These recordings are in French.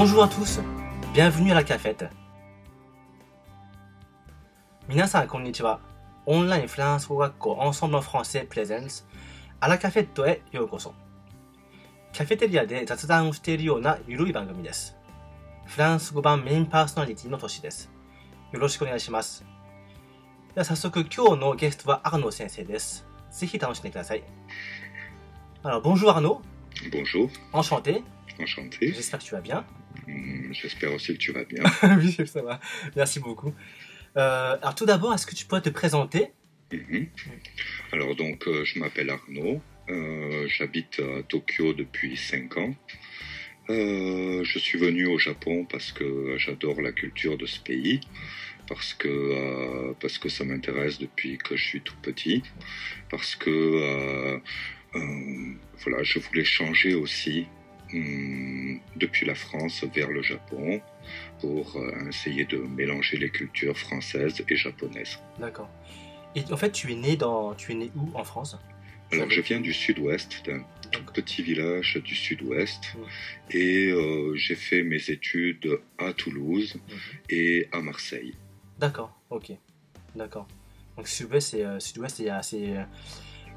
Bonjour à tous, bienvenue à la cafette. 皆さんこんにちは。オンラインフランス語学校 Ensemble en français Presents あらカフェットへようこそ。カフェテリアで雑談をしているようなゆるい番組です。フランス語版メインパーソナリティのトシです。よろしくお願いします。では早速今日のゲストはアーノ先生です。ぜひ楽しんでください。Alors bonjour Arnaud. Bonjour. Enchanté. Enchanté. J'espère que tu vas bien. J'espère aussi que tu vas bien. Oui, ça va. Merci beaucoup. Alors tout d'abord, est-ce que tu pourrais te présenter? Alors donc, je m'appelle Arnaud. J'habite à Tokyo depuis 5 ans. Je suis venu au Japon parce que j'adore la culture de ce pays. Parce que ça m'intéresse depuis que je suis tout petit. Parce que voilà, je voulais changer aussi depuis la France vers le Japon pour essayer de mélanger les cultures françaises et japonaises. D'accord. Et en fait, tu es né où en France? Alors, je viens du sud-ouest, d'un tout petit village du sud-ouest, et j'ai fait mes études à Toulouse et à Marseille. D'accord, ok. D'accord. Donc sud-ouest, c'est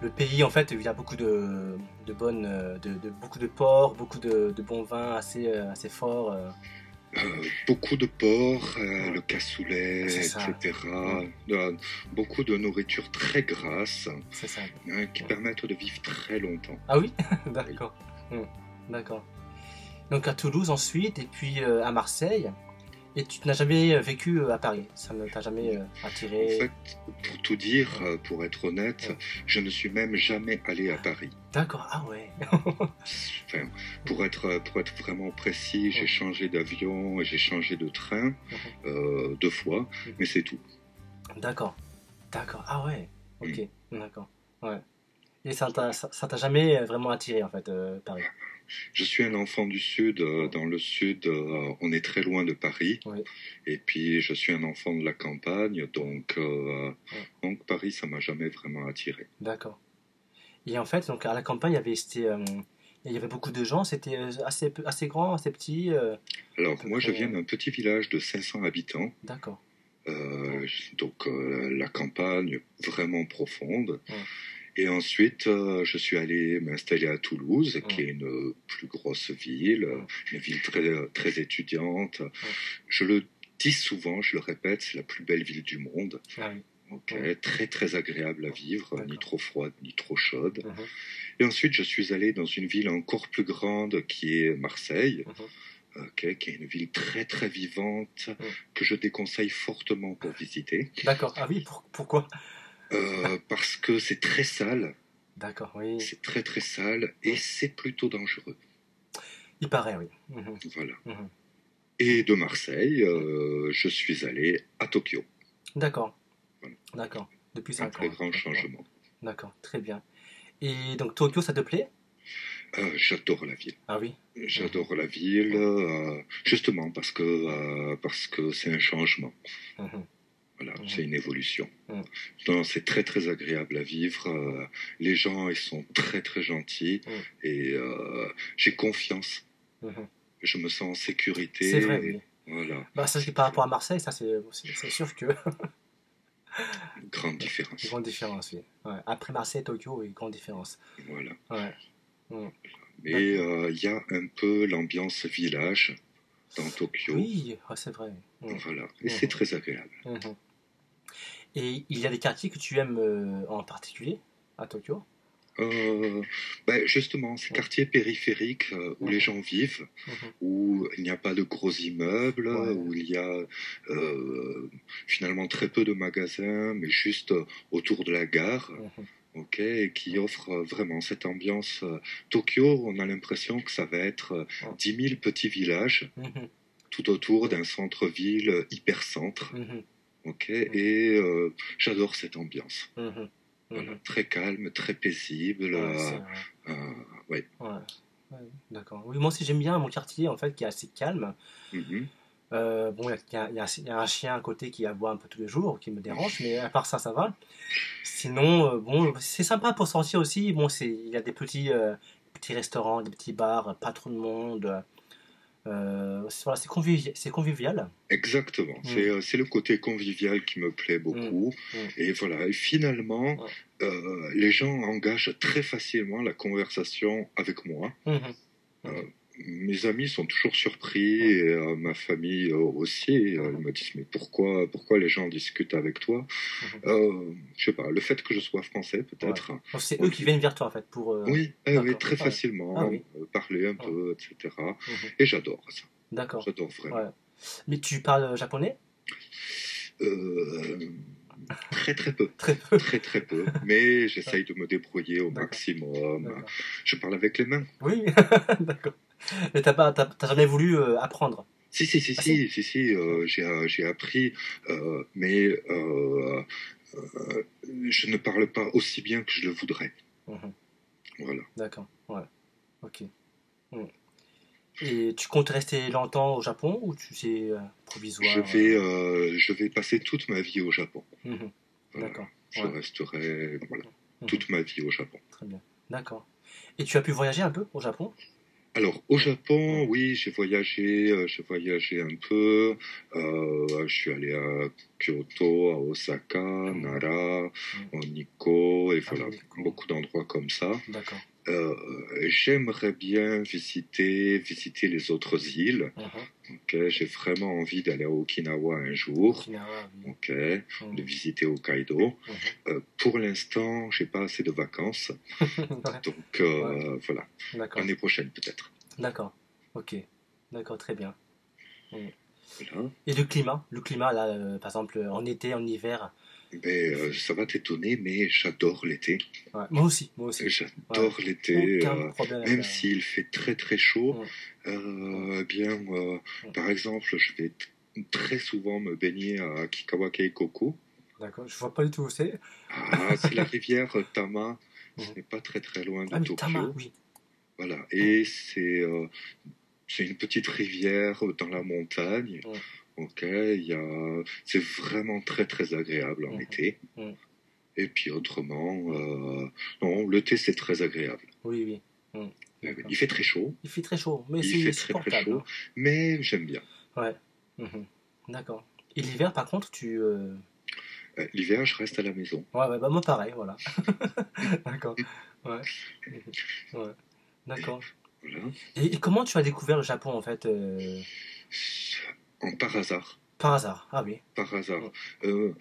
le pays en fait où il y a beaucoup de beaucoup de ports, beaucoup de bons vins assez forts. Beaucoup de porcs, le cassoulet, etc. Beaucoup de nourriture très grasse qui permettent de vivre très longtemps. Ah oui. D'accord. D'accord. Donc à Toulouse ensuite, et puis à Marseille. Et tu n'as jamais vécu à Paris? Ça ne t'a jamais attiré? En fait, pour tout dire, pour être honnête, je ne suis même jamais allé à Paris. D'accord, ah ouais. Enfin, pour être vraiment précis, j'ai changé d'avion et j'ai changé de train 2 fois, mais c'est tout. D'accord, d'accord, ah ouais, ok, d'accord, ouais. Et ça t'a jamais vraiment attiré en fait, Paris? Je suis un enfant du Sud. Dans le Sud, on est très loin de Paris. Oui. Et puis, je suis un enfant de la campagne. Donc Paris, ça m'a jamais vraiment attiré. D'accord. Et en fait, donc, à la campagne, il y avait beaucoup de gens. C'était assez grand, assez petit. Alors, moi, je viens d'un petit village de 500 habitants. D'accord. Donc, la campagne vraiment profonde. Et ensuite, je suis allé m'installer à Toulouse, qui est une plus grosse ville, une ville très, très étudiante. Je le dis souvent, je le répète, c'est la plus belle ville du monde. Très, très agréable à vivre, ni trop froide, ni trop chaude. Et ensuite, je suis allé dans une ville encore plus grande, qui est Marseille, qui est une ville très, très vivante, que je déconseille fortement pour visiter. D'accord, ah oui, pourquoi? Parce que c'est très sale. D'accord, oui. C'est très très sale et c'est plutôt dangereux. Il paraît, oui. Voilà. Et de Marseille, je suis allé à Tokyo. D'accord. Voilà. D'accord. Depuis 5 ans. Un très grand changement. D'accord, très bien. Et donc Tokyo, ça te plaît? J'adore la ville. Ah oui. J'adore la ville, justement parce que c'est un changement. Voilà, c'est une évolution. C'est très très agréable à vivre. Les gens, ils sont très très gentils et j'ai confiance. Je me sens en sécurité. C'est vrai, oui. Voilà. Bah, ça, par rapport à Marseille, ça c'est sûr que... Une grande différence. Une grande différence, oui. Ouais. Après Marseille, Tokyo, oui, grande différence. Voilà. Ouais. Mais il y a un peu l'ambiance village dans Tokyo. Oui, c'est vrai. Voilà, et c'est très agréable. Et il y a des quartiers que tu aimes en particulier à Tokyo? Justement, ces quartiers périphériques où les gens vivent, où il n'y a pas de gros immeubles, où il y a finalement très peu de magasins, mais juste autour de la gare. Et qui offre vraiment cette ambiance. Tokyo, on a l'impression que ça va être 10 000 petits villages tout autour d'un centre-ville hyper-centre. Et j'adore cette ambiance. Voilà, très calme, très paisible. D'accord. Oui, moi aussi j'aime bien mon quartier en fait qui est assez calme. Bon, il y a un chien à côté qui aboie un peu tous les jours, qui me dérange, mais à part ça, ça va. Sinon, bon, c'est sympa pour sortir aussi. Bon, il y a des petits restaurants, des petits bars, pas trop de monde. Voilà, c'est convivial. Exactement. C'est le côté convivial qui me plaît beaucoup. Et voilà. Et finalement, les gens engagent très facilement la conversation avec moi. Mes amis sont toujours surpris, et ma famille aussi. Ils me disent, mais pourquoi les gens discutent avec toi? Je sais pas, le fait que je sois français, peut-être. Donc c'est eux qui viennent vers toi, en fait, pour... Oui, oui, très facilement, parler un peu, etc. Et j'adore ça. D'accord. J'adore vraiment. Mais tu parles japonais? Très très peu. Très peu. Très très peu. Mais j'essaye de me débrouiller au maximum. Je parle avec les mains. Oui, d'accord. Mais t'as jamais voulu apprendre? Si, j'ai appris, mais je ne parle pas aussi bien que je le voudrais. Voilà. D'accord, ouais. Ok. Et tu comptes rester longtemps au Japon ou c'est provisoire? Je vais passer toute ma vie au Japon. Voilà. D'accord. Je resterai toute ma vie au Japon. Très bien. D'accord. Et tu as pu voyager un peu au Japon? Alors, au Japon, oui, j'ai voyagé un peu. Je suis allé à Kyoto, à Osaka, Nara, à Nikko, et voilà, beaucoup d'endroits comme ça. D'accord. J'aimerais bien visiter les autres îles. J'ai vraiment envie d'aller à Okinawa un jour. De visiter Hokkaido. Pour l'instant, j'ai pas assez de vacances. Donc voilà. L'année prochaine peut-être. D'accord. Ok. D'accord, très bien. Voilà. Et le climat là, par exemple, en été, en hiver? Ça va t'étonner, mais j'adore l'été. Moi aussi. J'adore l'été, même s'il fait très très chaud. Par exemple, je vais très souvent me baigner à Kikawa Keikoku. D'accord, je vois pas du tout où c'est. C'est la rivière Tama. Ce n'est pas très très loin de Tokyo. Tama, oui. Voilà, et c'est une petite rivière dans la montagne. C'est vraiment très très agréable en été. Et puis autrement, non, l'été c'est très agréable. Oui. Il fait très chaud. Il fait très chaud, mais il fait très très chaud, mais j'aime bien. Ouais. D'accord. Et l'hiver, par contre, l'hiver, je reste à la maison. Ouais, bah moi pareil, voilà. D'accord. Ouais. D'accord. Voilà. Et comment tu as découvert le Japon, en fait Par hasard. Par hasard, ah oui. Par hasard. En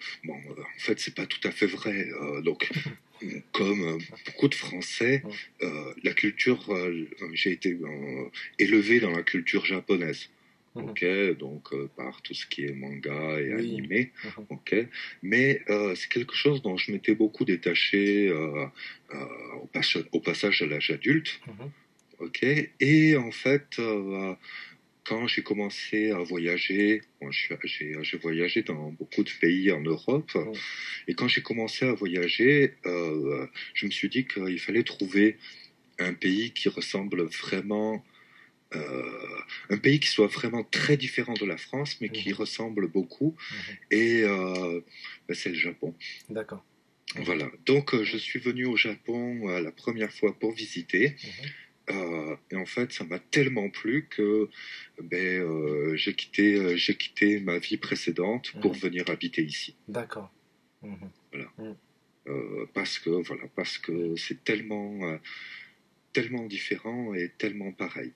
fait, c'est pas tout à fait vrai. Donc, comme beaucoup de Français, la culture, j'ai été élevé dans la culture japonaise. Donc par tout ce qui est manga et animé. Mais c'est quelque chose dont je m'étais beaucoup détaché au passage à l'âge adulte. Et en fait, quand j'ai commencé à voyager, j'ai voyagé dans beaucoup de pays en Europe, et quand j'ai commencé à voyager, je me suis dit qu'il fallait trouver un pays qui ressemble vraiment, un pays qui soit vraiment très différent de la France, mais qui ressemble beaucoup, et c'est le Japon. D'accord. Voilà, donc je suis venu au Japon la première fois pour visiter. Et en fait, ça m'a tellement plu que j'ai quitté ma vie précédente pour venir habiter ici. D'accord. Voilà. Parce que c'est tellement différent et tellement pareil.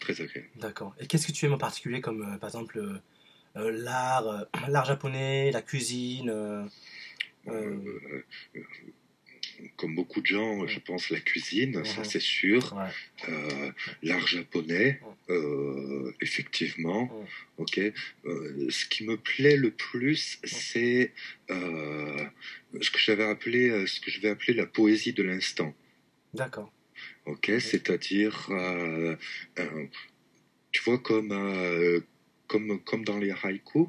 Très agréable. D'accord. Et qu'est-ce que tu aimes en particulier, comme par exemple l'art japonais, la cuisine Comme beaucoup de gens, je pense la cuisine, ça c'est sûr. L'art japonais, effectivement. Ce qui me plaît le plus, c'est ce que je vais appeler la poésie de l'instant. D'accord. C'est-à-dire, tu vois, comme dans les haïkus,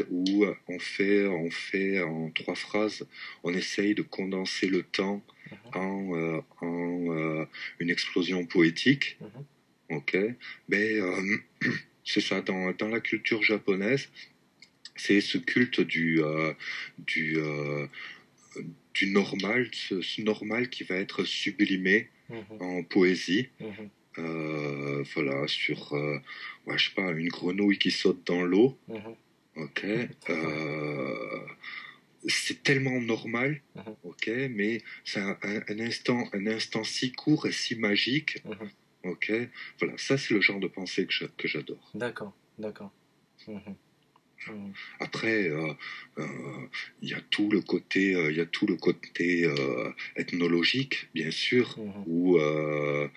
où on fait en 3 phrases, on essaye de condenser le temps en une explosion poétique. Mais c'est ça, dans la culture japonaise, c'est ce culte du normal, ce normal qui va être sublimé en poésie. Voilà, sur, ouais, je sais pas, une grenouille qui saute dans l'eau. Ok. C'est tellement normal. Ok, mais c'est un instant si court et si magique. Ok. Voilà, ça c'est le genre de pensée que j'adore. D'accord, d'accord. Après, il y a tout le côté, ethnologique, bien sûr, où je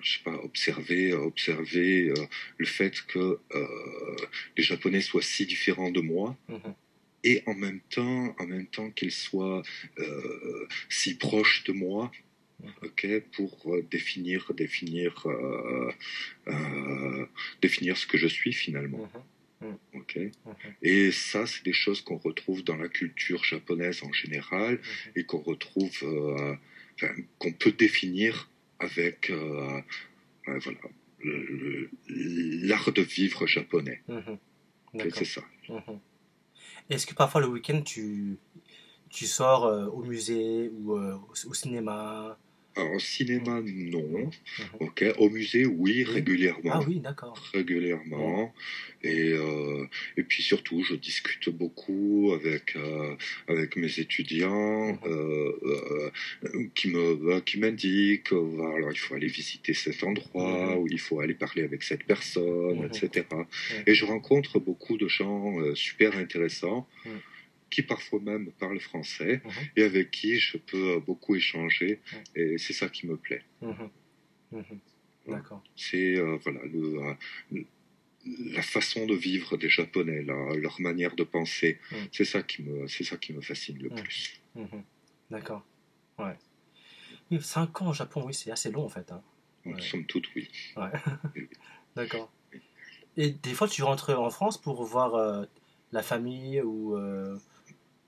sais pas, observer le fait que les Japonais soient si différents de moi. Et en même temps qu'ils soient si proches de moi, ok, pour définir ce que je suis finalement. Ok. Et ça, c'est des choses qu'on retrouve dans la culture japonaise en général et qu'on retrouve, qu'on peut définir avec, voilà, l'art de vivre japonais. Okay, c'est ça. Est-ce que parfois le week-end tu sors au musée ou au cinéma? Alors, au cinéma, non. Ok. Au musée, oui, régulièrement. Ah oui, d'accord. Régulièrement. Et puis surtout, je discute beaucoup avec mes étudiants qui m'indiquent alors il faut aller visiter cet endroit ou il faut aller parler avec cette personne, etc. Et je rencontre beaucoup de gens super intéressants. Qui parfois même parlent français et avec qui je peux beaucoup échanger et c'est ça qui me plaît. D'accord. C'est voilà la façon de vivre des Japonais, leur manière de penser, c'est ça qui me fascine le plus. D'accord. Ouais. 5 ans au Japon, oui, c'est assez long en fait. Hein. Somme toute, oui. Ouais. D'accord. Et des fois, tu rentres en France pour voir la famille ou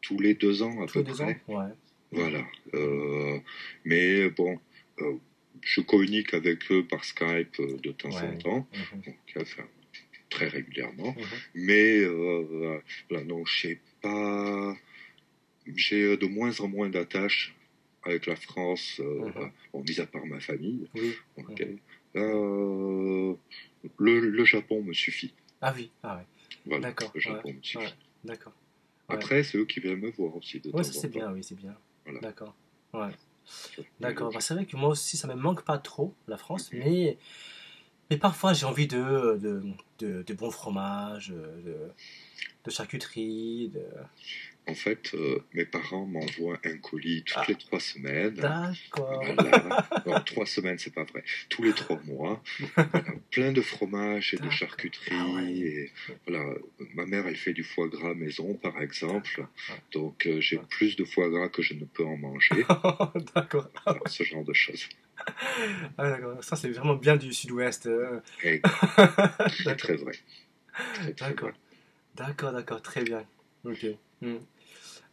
tous les 2 ans à tous peu les 2 ans? près. Ouais. Voilà. Mais bon, je communique avec eux par Skype de temps en temps, donc, enfin, très régulièrement. Mais voilà, non, j'ai de moins en moins d'attaches avec la France, bon, mis à part ma famille. Oui. Okay. Le Japon me suffit. Ah oui, ah ouais. Voilà, d'accord. le Japon me suffit. D'accord. Après, c'est eux qui viennent me voir aussi de temps en temps. C'est bien, oui, c'est bien. Voilà. D'accord. Ouais. D'accord. Bah, c'est vrai que moi aussi, ça me manque pas trop, la France, mais parfois j'ai envie de bons fromages, de charcuterie, En fait, mes parents m'envoient un colis toutes les 3 semaines. D'accord. Voilà. Non, 3 semaines, c'est pas vrai. Tous les 3 mois. Voilà. Plein de fromages et de charcuterie. Ah ouais. Et, voilà. Ma mère, elle fait du foie gras maison, par exemple. Donc, j'ai plus de foie gras que je ne peux en manger. D'accord. Voilà, ce genre de choses. Ah d'accord. Ça, c'est vraiment bien du sud-ouest. Très, très vrai. D'accord. D'accord. Très bien. Ok.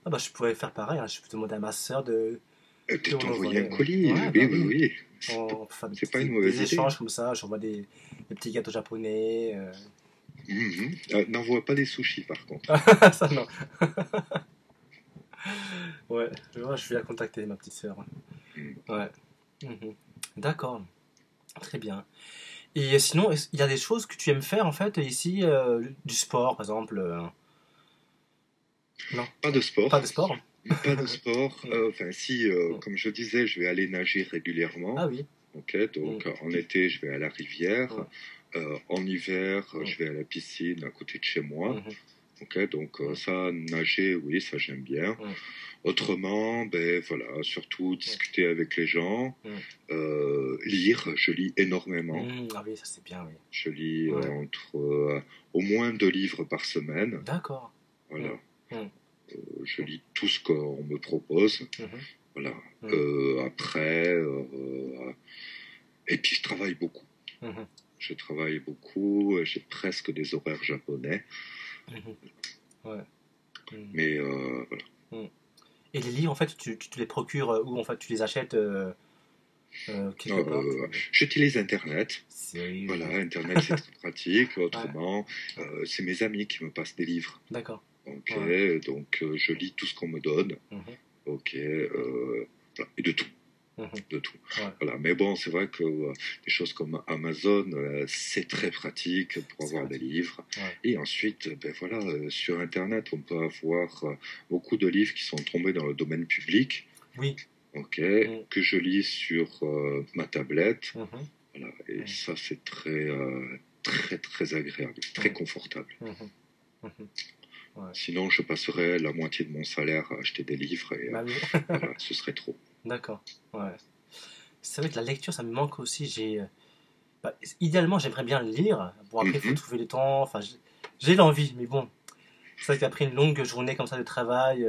Ah bah, je pourrais faire pareil. Hein. Je peux demander à ma soeur de t'envoyer un colis. Oui. C'est pas une mauvaise idée. Des échanges comme ça. J'envoie des petits gâteaux japonais. N'envoie pas des sushis, par contre. Ça, non. Ouais, je vais la contacter, ma petite soeur. Ouais. D'accord. Très bien. Et sinon, il y a des choses que tu aimes faire en fait ici, du sport par exemple Non. Pas de sport. Pas de sport. Pas de sport. Enfin, si, comme je disais, je vais aller nager régulièrement. Ah oui. Ok, donc en été, je vais à la rivière. En hiver, je vais à la piscine à côté de chez moi. Ok, donc ça, nager, oui, ça j'aime bien. Autrement, ben voilà, surtout discuter avec les gens, lire, je lis énormément. Ah oui, ça c'est bien, oui. Je lis au moins 2 livres par semaine. D'accord. Voilà. Je lis tout ce qu'on me propose. Voilà. Après, et puis je travaille beaucoup. Je travaille beaucoup, j'ai presque des horaires japonais. Ouais. Mais voilà. Et les livres, en fait, tu te les procures où en fait tu les achètes quelque part J'utilise Internet. Sérieux? Voilà, Internet c'est très pratique. Autrement, c'est mes amis qui me passent des livres. D'accord. Ok, donc je lis tout ce qu'on me donne. Ok, et de tout. de tout. Ouais. Voilà. Mais bon, c'est vrai que des choses comme Amazon, c'est très pratique pour avoir des livres. Ouais. Et ensuite, ben voilà, sur Internet, on peut avoir beaucoup de livres qui sont tombés dans le domaine public. Oui. Ok, que je lis sur ma tablette. Voilà. Et ça, c'est très, très, très agréable, très confortable. Ouais. Sinon, je passerais la moitié de mon salaire à acheter des livres et Bah oui. voilà, ce serait trop. D'accord. Ouais. C'est vrai que la lecture, ça me manque aussi. Idéalement, j'aimerais bien le lire. Bon, après, il faut trouver le temps. Enfin, j'ai l'envie, mais bon. C'est vrai qu'après une longue journée comme ça de travail,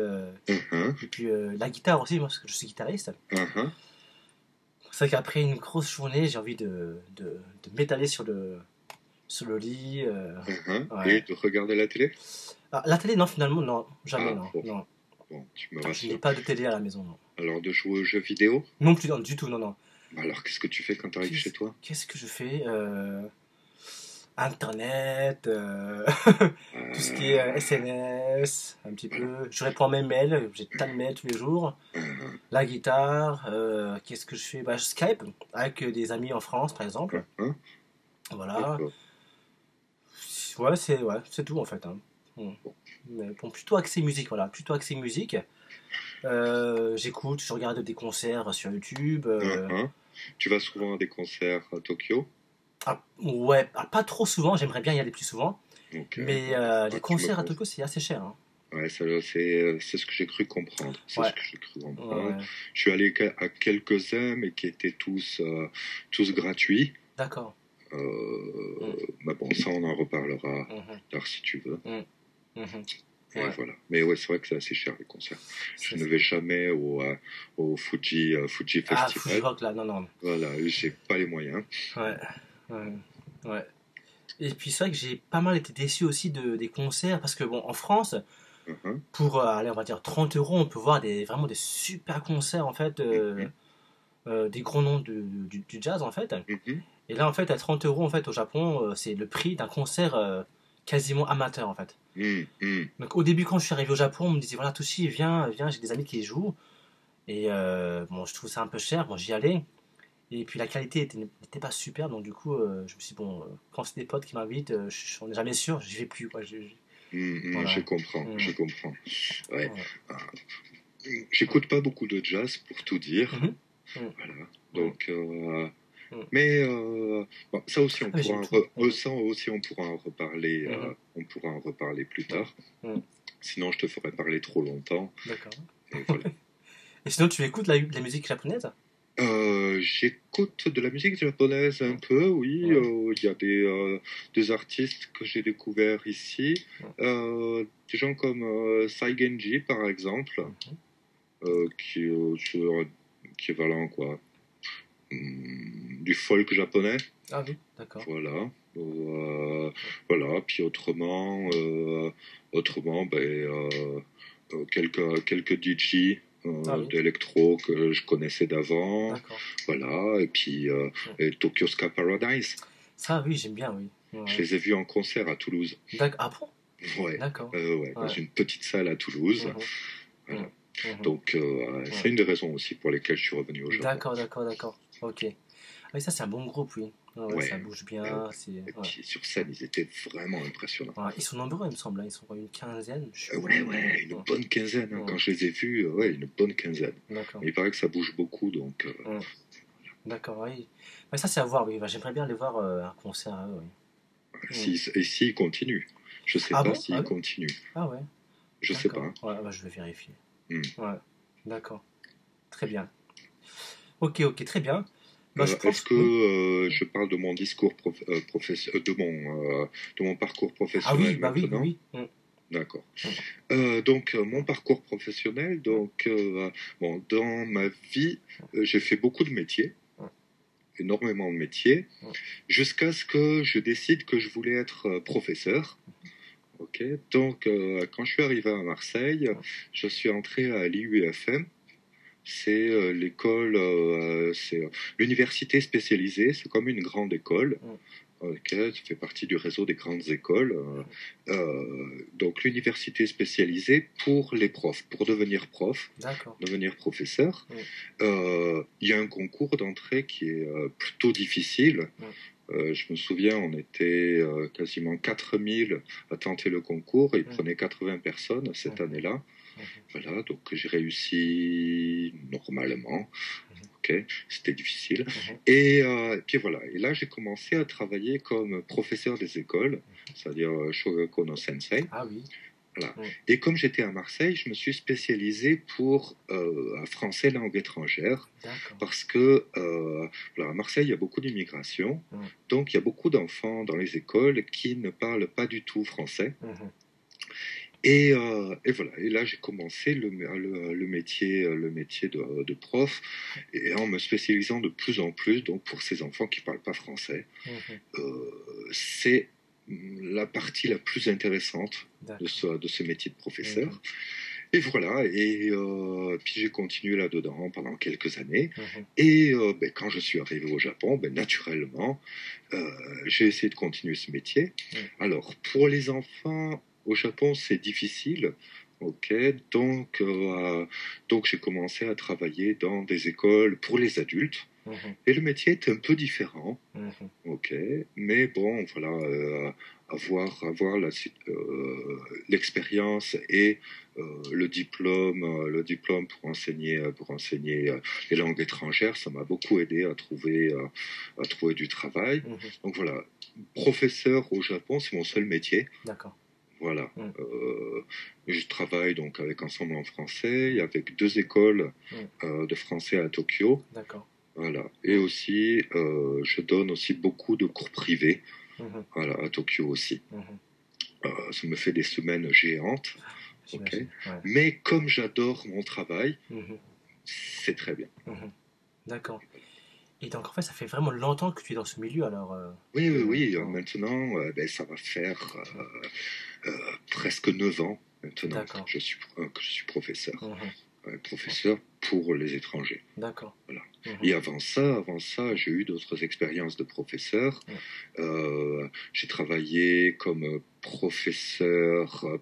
et puis la guitare aussi, moi, parce que je suis guitariste. C'est vrai qu'après une grosse journée, j'ai envie de m'étaler sur le lit. Et de regarder la télé? La télé, non, finalement, non. Jamais, non. Bon. Non. Bon, tu me rassures. Je n'ai pas de télé à la maison, non. Alors, de jouer aux jeux vidéo? Non plus, non, du tout, non, non. Alors, qu'est-ce que tu fais quand tu arrives chez toi? Qu'est-ce que je fais Internet, tout ce qui est SNS, un petit peu. Je réponds à mes mails, j'ai tas de mails tous les jours. La guitare, qu'est-ce que je fais je Skype avec des amis en France, par exemple. Voilà. Ouais, c'est tout en fait. Hein. Mais bon, plutôt axé musique, voilà. Plutôt axé musique. J'écoute, je regarde des concerts sur YouTube. Tu vas souvent à des concerts à Tokyo? Ouais, pas trop souvent, j'aimerais bien y aller plus souvent. Okay. Mais les concerts à Tokyo, c'est assez cher. Hein. Ouais, c'est ce que j'ai cru comprendre. C'est ce que j'ai cru comprendre. Ouais. Je suis allé à quelques-uns, mais qui étaient tous gratuits. D'accord. Mais bon, ça, on en reparlera tard si tu veux. Ouais. Voilà. Mais ouais, c'est vrai que c'est assez cher les concerts. Je ne vais jamais au Fuji Festival. Fuji Rock là, non. Voilà, j'ai pas les moyens. Ouais. Et puis c'est vrai que j'ai pas mal été déçu aussi des concerts parce que bon, en France, pour aller, on va dire 30 euros, on peut voir vraiment des super concerts en fait, des gros noms du jazz en fait. Et là en fait, à 30 euros en fait au Japon, c'est le prix d'un concert quasiment amateur en fait. Donc au début quand je suis arrivé au Japon, on me disait voilà Toshi viens, j'ai des amis qui y jouent. Et bon, je trouve ça un peu cher, bon j'y allais. Et puis la qualité n'était pas super, donc du coup je me suis dit bon, quand c'est des potes qui m'invitent, on n'est jamais sûr, j'y vais plus quoi. Voilà. Je comprends. Ouais. J'écoute pas beaucoup de jazz pour tout dire. Voilà. Donc mais bon, ça aussi on pourra en reparler. On pourra en reparler plus tard. Sinon je te ferai parler trop longtemps. D'accord. Et voilà. Et sinon tu écoutes la musique japonaise? J'écoute de la musique japonaise un peu, oui. Il y a des artistes que j'ai découverts ici. Des gens comme Saigenji, par exemple, qui est équivalent, quoi, du folk japonais. Ah oui, d'accord. Voilà. Voilà. Puis autrement quelques DJ. D'électro que je connaissais d'avant. Voilà, et puis Tokyo Ska Paradise. Ça, oui, j'aime bien, oui. Ouais. Je les ai vus en concert à Toulouse. Ah bon? Ouais. D'accord. Dans une petite salle à Toulouse. Voilà. Donc, c'est une des raisons aussi pour lesquelles je suis revenu au Japon. D'accord. Ok. Oui, ça, c'est un bon groupe, oui. Ça bouge bien. Et puis sur scène, ils étaient vraiment impressionnants. Ils sont nombreux, il me semble. Ils sont une quinzaine. Une bonne quinzaine. Quand je les ai vus, une bonne quinzaine. D'accord. Mais il paraît que ça bouge beaucoup, donc... D'accord, oui. Mais ça, c'est à voir, oui. J'aimerais bien aller voir un concert à eux, oui. Et s'ils continuent. Je sais pas s'ils continuent. Ah ouais. Je sais pas. Ouais, je vais vérifier. Ouais. D'accord. Très bien. Ok, très bien. Est-ce que je parle de mon discours de mon parcours professionnel maintenant? Oui. D'accord. Donc mon parcours professionnel, dans ma vie, j'ai fait beaucoup de métiers, énormément de métiers, jusqu'à ce que je décide que je voulais être professeur. Ok. Donc quand je suis arrivé à Marseille, je suis entré à l'IUFM. C'est l'école, c'est l'université spécialisée, c'est comme une grande école. Ça fait partie du réseau des grandes écoles. Donc l'université spécialisée pour les profs, pour devenir prof, devenir professeur. Il y a un concours d'entrée qui est plutôt difficile. Je me souviens, on était quasiment 4000 à tenter le concours et il prenait 80 personnes cette année-là. Voilà, donc j'ai réussi normalement. C'était difficile. Et puis voilà, et là j'ai commencé à travailler comme professeur des écoles, c'est-à-dire Shogako no Sensei. Ah oui. Voilà. Et comme j'étais à Marseille, je me suis spécialisé pour français langue étrangère, parce que à Marseille, il y a beaucoup d'immigration, donc il y a beaucoup d'enfants dans les écoles qui ne parlent pas du tout français. Et voilà. Et là, j'ai commencé le métier de prof, et en me spécialisant de plus en plus donc pour ces enfants qui parlent pas français. C'est la partie la plus intéressante de ce métier de professeur. Et voilà, et puis j'ai continué là-dedans pendant quelques années. Et quand je suis arrivé au Japon, naturellement, j'ai essayé de continuer ce métier. Alors, pour les enfants, au Japon, c'est difficile. Donc j'ai commencé à travailler dans des écoles pour les adultes. Et le métier est un peu différent. Mais bon, voilà, avoir l'expérience et le diplôme pour enseigner les langues étrangères, ça m'a beaucoup aidé à trouver du travail. Donc voilà, professeur au Japon, c'est mon seul métier. D'accord. Voilà. Je travaille donc avec Ensemble en français, avec 2 écoles de français à Tokyo. D'accord. Voilà. Et aussi, je donne aussi beaucoup de cours privés, voilà, à Tokyo aussi. Ça me fait des semaines géantes. Mais comme j'adore mon travail, c'est très bien. D'accord. Et donc, en fait, ça fait vraiment longtemps que tu es dans ce milieu, alors... Oui. Maintenant, ça va faire presque 9 ans maintenant que je suis professeur. Professeur pour les étrangers. D'accord. Voilà. Et avant ça, j'ai eu d'autres expériences de professeur. J'ai travaillé comme professeur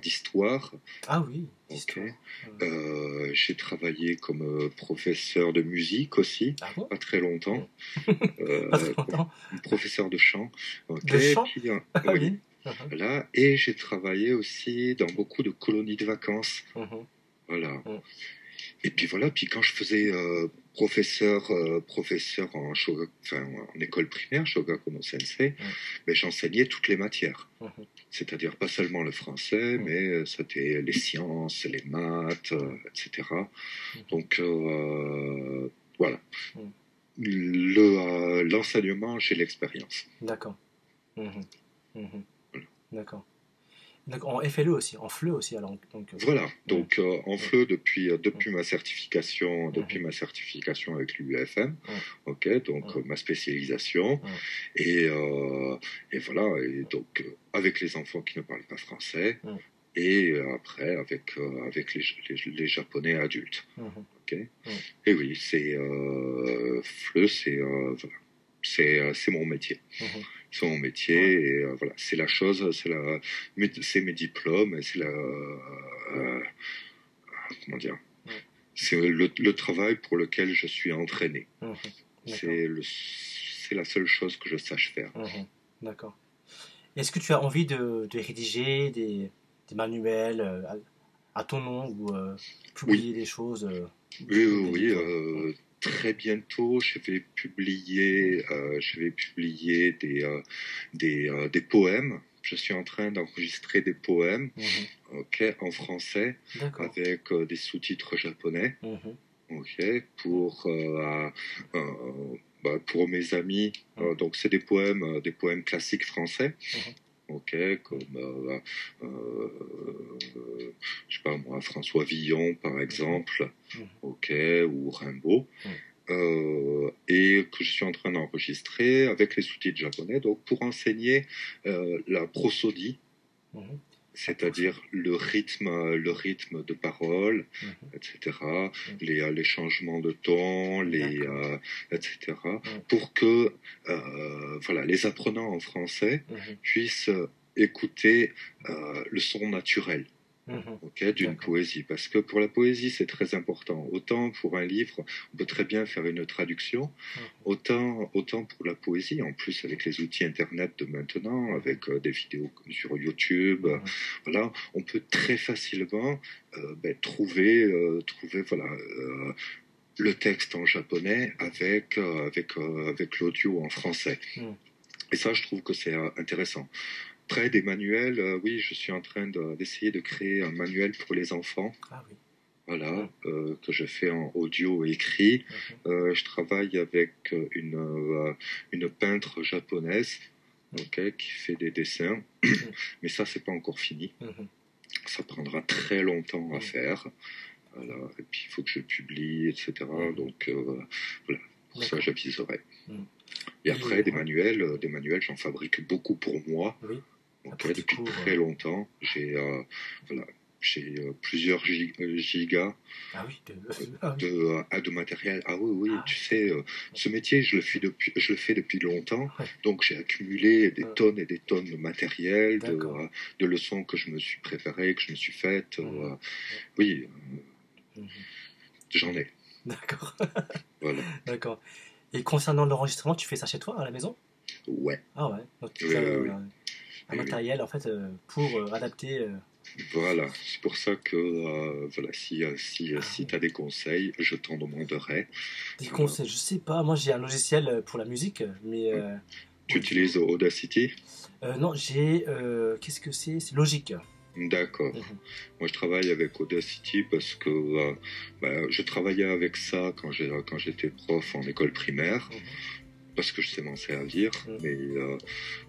d'histoire. Ah oui, d'histoire. J'ai travaillé comme professeur de musique aussi, pas très longtemps. Pas très longtemps. Professeur de chant. De chant. Puis, oui. Voilà. Et j'ai travaillé aussi dans beaucoup de colonies de vacances. Voilà. Et puis voilà, puis quand je faisais professeur en école primaire, Shogaku no Sensei, j'enseignais toutes les matières. C'est-à-dire pas seulement le français, mais c'était les sciences, les maths, etc. Donc voilà. L'enseignement, j'ai l'expérience. D'accord. D'accord. Donc en FLE aussi, en FLE aussi alors. Voilà, donc en FLE depuis ma certification, avec l'UEFM, donc ma spécialisation, et voilà, et donc avec les enfants qui ne parlent pas français, et après avec les Japonais adultes. Et oui, c'est FLE, c'est mon métier. C'est mon métier, et voilà, c'est la chose, c'est mes diplômes, c'est comment dire, c'est le travail pour lequel je suis entraîné. C'est la seule chose que je sache faire. D'accord. Est-ce que tu as envie de rédiger des manuels à ton nom ou publier des choses Oui. Très bientôt, je vais publier des poèmes. Je suis en train d'enregistrer des poèmes, en français, avec des sous-titres japonais, pour mes amis. Donc c'est des poèmes classiques français. Comme je sais pas moi, François Villon par exemple, ou Rimbaud, et que je suis en train d'enregistrer avec les sous-titres japonais, donc pour enseigner la prosodie, c'est-à-dire le rythme de parole, etc., les changements de ton, etc., pour que voilà, les apprenants en français puissent écouter le son naturel. Okay, d'une poésie, parce que pour la poésie c'est très important. Autant pour un livre on peut très bien faire une traduction, autant pour la poésie, en plus avec les outils internet de maintenant, avec des vidéos comme sur YouTube, voilà, on peut très facilement trouver voilà le texte en japonais avec l'audio en français. Et ça je trouve que c'est intéressant. Après des manuels, oui, je suis en train d'essayer de créer un manuel pour les enfants. Ah oui. Voilà, que je fais en audio et écrit. Je travaille avec une peintre japonaise, qui fait des dessins, mais ça c'est pas encore fini. Ça prendra très longtemps à faire. Voilà, et puis il faut que je publie, etc. Donc voilà, pour ça j'aviserai. Et après des manuels, j'en fabrique beaucoup pour moi. Oui. Depuis très longtemps, j'ai plusieurs gigas de matériel. Ah oui, tu sais, ce métier, je le fais depuis longtemps, donc j'ai accumulé des tonnes et des tonnes de matériel, de leçons que je me suis préparées, que je me suis faites. Oui, j'en ai. D'accord. Voilà. D'accord. Et concernant l'enregistrement, tu fais ça chez toi, à la maison? Ouais. Ah ouais. Donc tu as un matériel en fait pour adapter. Voilà, c'est pour ça que voilà, si tu as des conseils, je t'en demanderai. Des conseils, je sais pas. Moi, j'ai un logiciel pour la musique, mais. Tu utilises Audacity? Non, j'ai. Qu'est-ce que c'est? C'est Logic. D'accord. Moi, je travaille avec Audacity parce que je travaillais avec ça quand j'étais prof en école primaire. Parce que je sais m'en servir, mais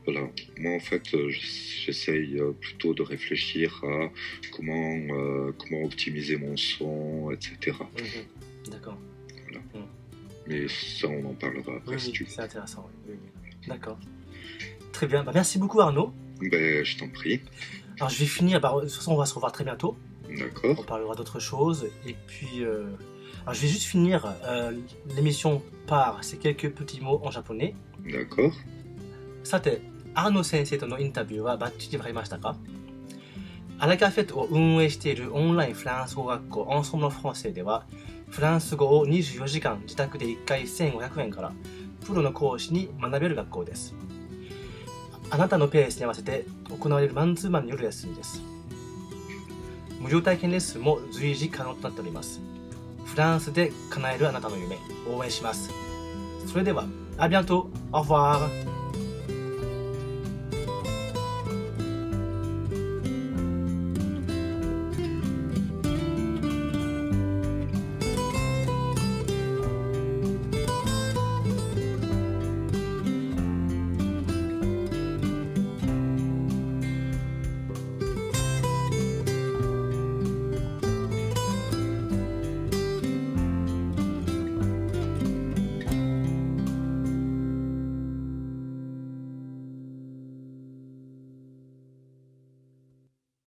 voilà, moi en fait j'essaye plutôt de réfléchir à comment optimiser mon son, etc. D'accord. Voilà. Mais ça on en parlera après si tu veux. C'est intéressant, oui. D'accord. Très bien, merci beaucoup Arnaud. Je t'en prie. Alors je vais finir, de toute façon on va se revoir très bientôt. D'accord. On parlera d'autres choses, et puis... Alors je vais juste finir l'émission par ces quelques petits mots en japonais. D'accord. さて、アーノ先生とのインタビューはバッチリわかりましたか？アラカフェットを運営しているオンラインフランス語学校アンソンブルフランセでは、フランス語を24時間自宅で1回1500円からプロの講師に学べる学校です。あなたのペースに合わせて行われるマンツーマンによるレッスンです。無料体験レッスンも随時可能となっております。フランスで叶えるあなたの夢、応援します。それでは、à bientôt. Au revoir.